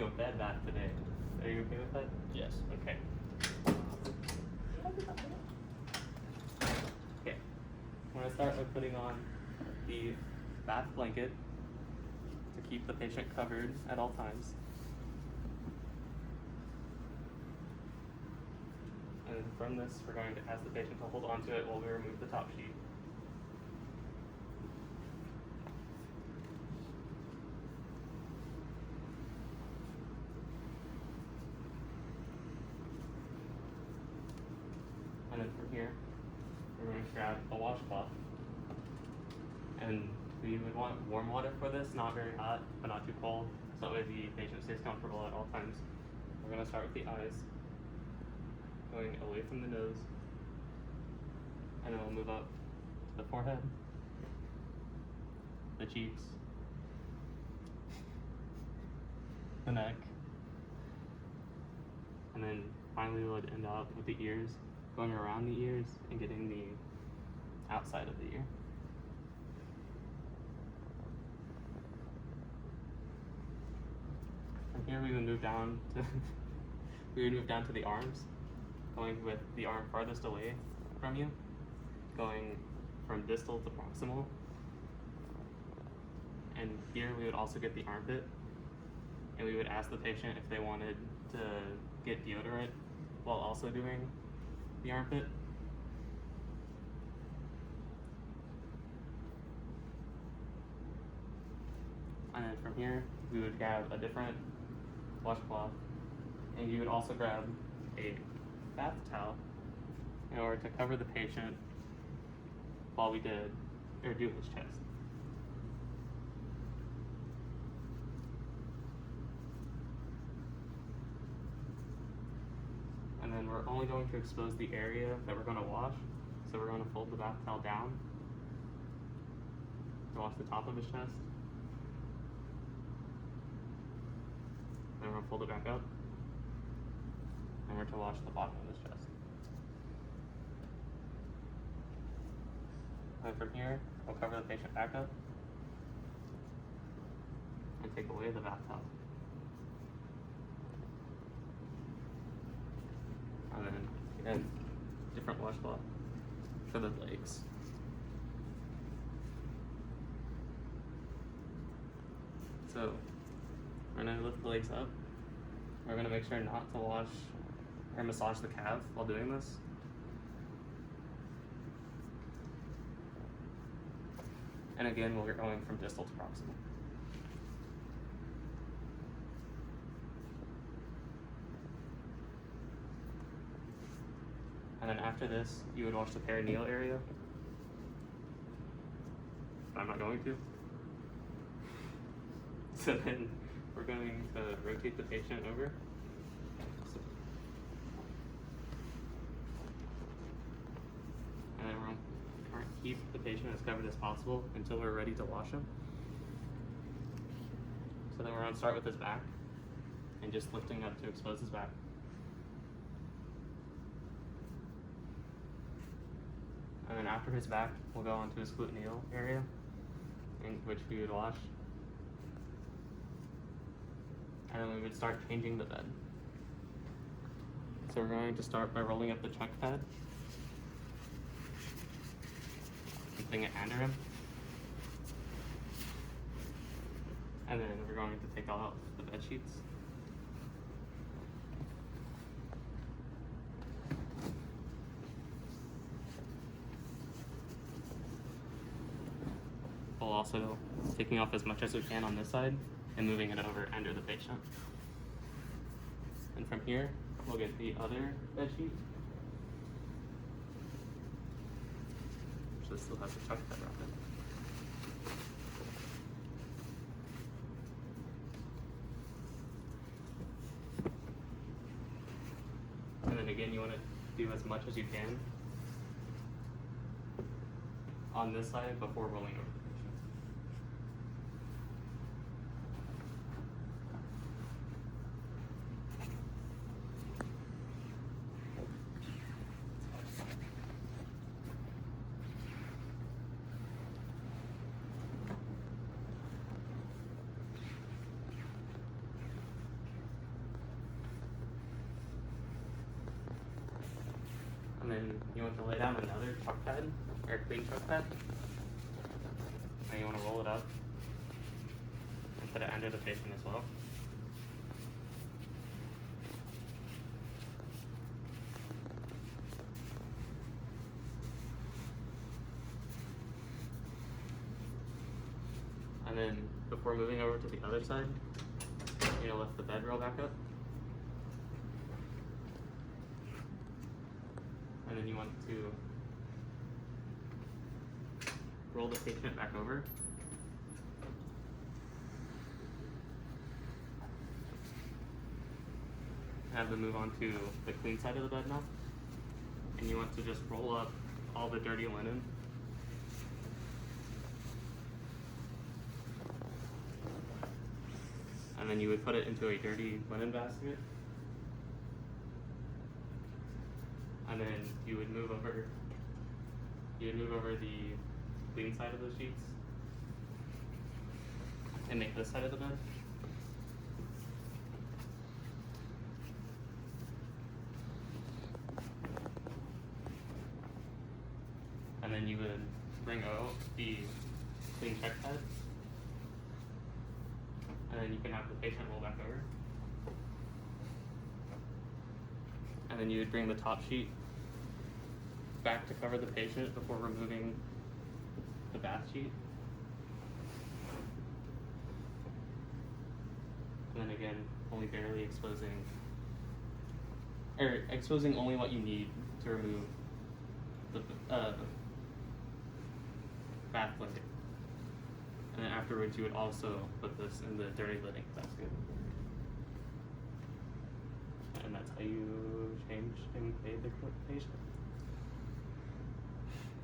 you a bed bath today. Are you okay with that? Yes. Okay. Okay. I'm gonna start by putting on the bath blanket to keep the patient covered at all times. And then from this, we're going to ask the patient to hold onto it while we remove the top sheet. And then from here, we're going to grab a washcloth. And we would want warm water for this, not very hot, but not too cold, so that way the patient stays comfortable at all times. We're going to start with the eyes, going away from the nose, and then we'll move up to the forehead, the cheeks, the neck, and then finally we'll end up with the ears, going around the ears and getting the outside of the ear. From here we would move down to the arms, going with the arm farthest away from you, going from distal to proximal. And here we would also get the armpit, and we would ask the patient if they wanted to get deodorant while also doing the armpit. And then from here, we would grab a different washcloth, and you would also grab a bath towel in order to cover the patient while we do his chest. And then we're only going to expose the area that we're going to wash, so we're going to fold the bath towel down to wash the top of his chest. Then we're going to fold it back up, and we're to wash the bottom of his chest. And from here, we'll cover the patient back up and take away the bath towel. And then again, different washcloth for the legs. So we're gonna lift the legs up. We're gonna make sure not to wash or massage the calf while doing this. And again, we're going from distal to proximal. And then after this, you would wash the perineal area. But I'm not going to. So then we're going to rotate the patient over. And then we're going to keep the patient as covered as possible until we're ready to wash him. So then we're going to start with his back and just lifting up to expose his back. And then after his back, we'll go on to his gluteal area, in which we would wash. And then we would start changing the bed. So we're going to start by rolling up the chuck pad and putting it under him. And then we're going to take out the bed sheets. While also taking off as much as we can on this side and moving it over under the patient. And from here, we'll get the other bed sheet, which still has the chuck pad wrapped in. And then again, you want to do as much as you can on this side before rolling over the patient. then you want to lay down another truck pad, or clean truck pad. And you want to roll it up and put it under the patient as well. And then before moving over to the other side, you're gonna lift the bed roll back up. And then you want to roll the patient back over. Have them move on to the clean side of the bed now. And you want to just roll up all the dirty linen. And then you would put it into a dirty linen basket. And then you would move over the clean side of the sheets and make this side of the bed. And then you would bring out the clean check pad. And then you can have the patient roll back over. And then you would bring the top sheet back to cover the patient before removing the bath sheet. And then again, only barely exposing only what you need to remove the bath blanket. And then afterwards, you would also put this in the dirty linen basket. And that's how you change and bathe the patient.